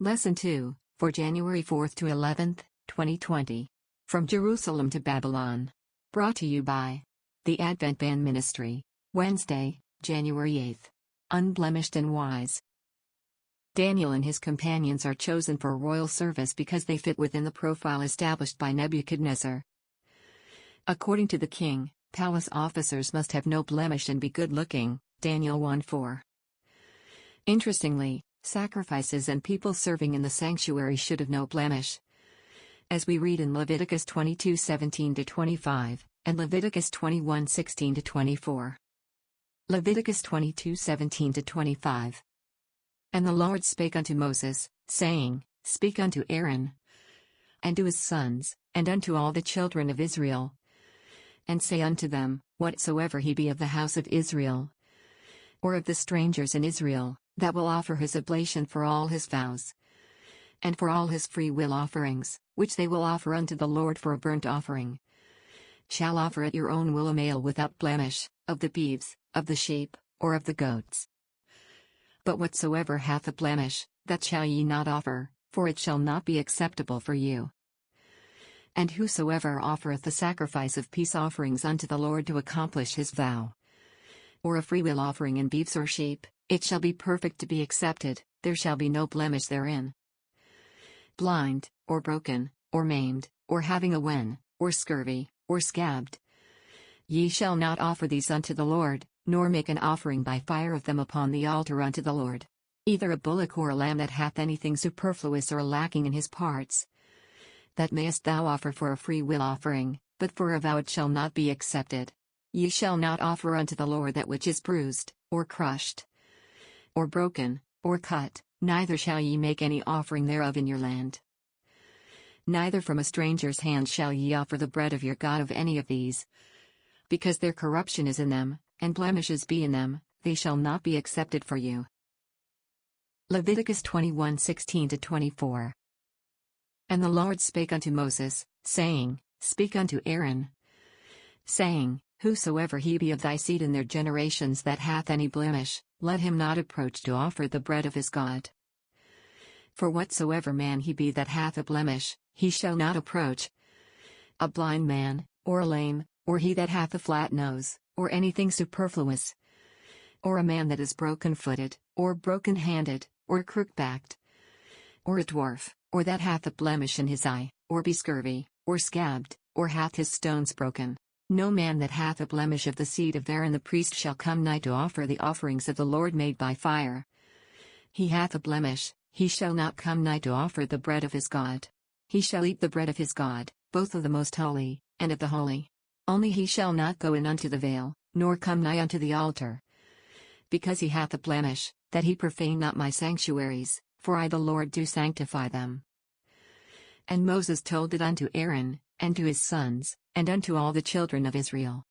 Lesson 2, for January 4th to 11th, 2020. From Jerusalem to Babylon. Brought to you by the Advent Band Ministry. Wednesday, January 8th. Unblemished and wise. Daniel and his companions are chosen for royal service because they fit within the profile established by Nebuchadnezzar. According to the king, palace officers must have no blemish and be good-looking, Daniel 1:4. Interestingly, sacrifices and people serving in the sanctuary should have no blemish. As we read in Leviticus 22:17-25, and Leviticus 21:16-24. Leviticus 22:17-25. And the Lord spake unto Moses, saying, Speak unto Aaron, and to his sons, and unto all the children of Israel, and say unto them, Whatsoever he be of the house of Israel, or of the strangers in Israel, that will offer his oblation for all his vows, and for all his free will offerings, which they will offer unto the Lord for a burnt offering, shall offer at your own will a male without blemish, of the beeves, of the sheep, or of the goats. But whatsoever hath a blemish, that shall ye not offer, for it shall not be acceptable for you. And whosoever offereth the sacrifice of peace offerings unto the Lord to accomplish his vow, or a freewill offering in beeves or sheep, it shall be perfect to be accepted, there shall be no blemish therein. Blind, or broken, or maimed, or having a wen, or scurvy, or scabbed, ye shall not offer these unto the Lord, nor make an offering by fire of them upon the altar unto the Lord. Either a bullock or a lamb that hath anything superfluous or lacking in his parts, that mayest thou offer for a free will offering, but for a vow it shall not be accepted. Ye shall not offer unto the Lord that which is bruised, or crushed, or broken, or cut, neither shall ye make any offering thereof in your land. Neither from a stranger's hand shall ye offer the bread of your God of any of these. Because their corruption is in them, and blemishes be in them, they shall not be accepted for you. Leviticus 21:16-24. And the Lord spake unto Moses, saying, Speak unto Aaron, saying, Whosoever he be of thy seed in their generations that hath any blemish, let him not approach to offer the bread of his God. For whatsoever man he be that hath a blemish, he shall not approach. A blind man, or a lame, or he that hath a flat nose, or anything superfluous, or a man that is broken-footed, or broken-handed, or crook-backed, or a dwarf, or that hath a blemish in his eye, or be scurvy, or scabbed, or hath his stones broken. No man that hath a blemish of the seed of Aaron the priest shall come nigh to offer the offerings of the Lord made by fire. He hath a blemish, he shall not come nigh to offer the bread of his God. He shall eat the bread of his God, both of the most holy, and of the holy. Only he shall not go in unto the veil, nor come nigh unto the altar. Because he hath a blemish, that he profane not my sanctuaries, for I the Lord do sanctify them. And Moses told it unto Aaron, and to his sons, and unto all the children of Israel.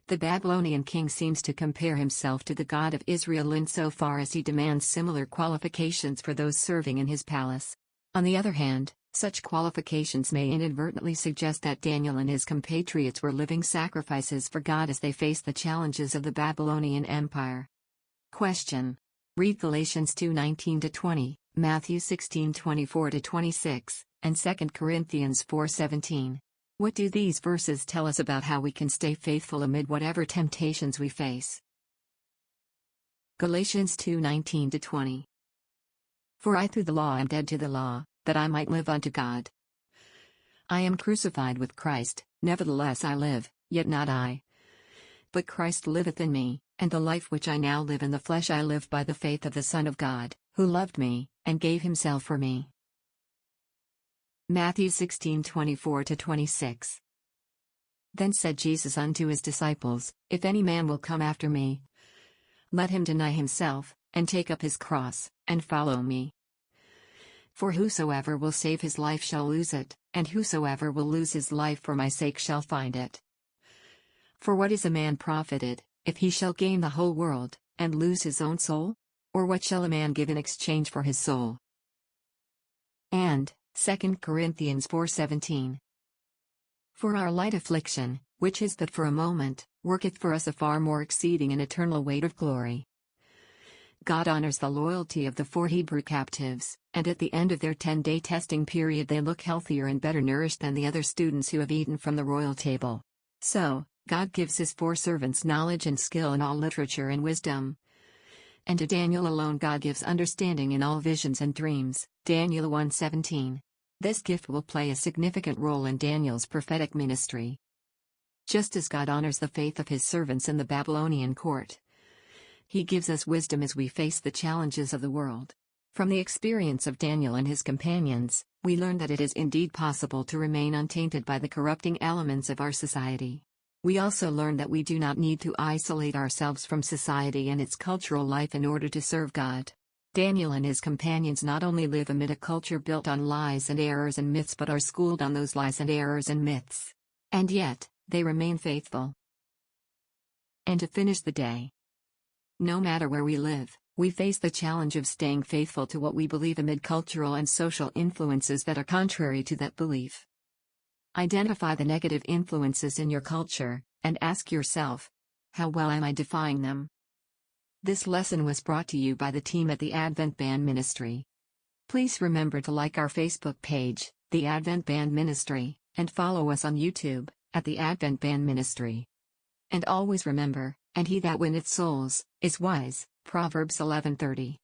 The Babylonian king seems to compare himself to the God of Israel insofar as he demands similar qualifications for those serving in his palace. On the other hand, such qualifications may inadvertently suggest that Daniel and his compatriots were living sacrifices for God as they faced the challenges of the Babylonian Empire. Question. Read Galatians 2:19-20, Matthew 16:24-26, and 2 Corinthians 4:17. What do these verses tell us about how we can stay faithful amid whatever temptations we face? Galatians 2:19-20. For I through the law am dead to the law, that I might live unto God. I am crucified with Christ, nevertheless I live, yet not I. But Christ liveth in me, and the life which I now live in the flesh I live by the faith of the Son of God, who loved me, and gave himself for me. Matthew 16:24-26. Then said Jesus unto his disciples, If any man will come after me, let him deny himself, and take up his cross, and follow me. For whosoever will save his life shall lose it, and whosoever will lose his life for my sake shall find it. For what is a man profited, if he shall gain the whole world, and lose his own soul? Or what shall a man give in exchange for his soul? And 2 Corinthians 4:17. For our light affliction, which is but for a moment, worketh for us a far more exceeding and eternal weight of glory. God honors the loyalty of the 4 Hebrew captives, and at the end of their 10-day testing period they look healthier and better nourished than the other students who have eaten from the royal table. So, God gives his 4 servants knowledge and skill in all literature and wisdom. And to Daniel alone God gives understanding in all visions and dreams, Daniel 1:17. This gift will play a significant role in Daniel's prophetic ministry. Just as God honors the faith of his servants in the Babylonian court, he gives us wisdom as we face the challenges of the world. From the experience of Daniel and his companions, we learn that it is indeed possible to remain untainted by the corrupting elements of our society. We also learn that we do not need to isolate ourselves from society and its cultural life in order to serve God. Daniel and his companions not only live amid a culture built on lies and errors and myths but are schooled on those lies and errors and myths. And yet, they remain faithful. And to finish the day, no matter where we live, we face the challenge of staying faithful to what we believe amid cultural and social influences that are contrary to that belief. Identify the negative influences in your culture, and ask yourself, how well am I defying them? This lesson was brought to you by the team at the Advent Band Ministry. Please remember to like our Facebook page, the Advent Band Ministry, and follow us on YouTube, at the Advent Band Ministry. And always remember, and he that winneth souls, is wise, Proverbs 11:30.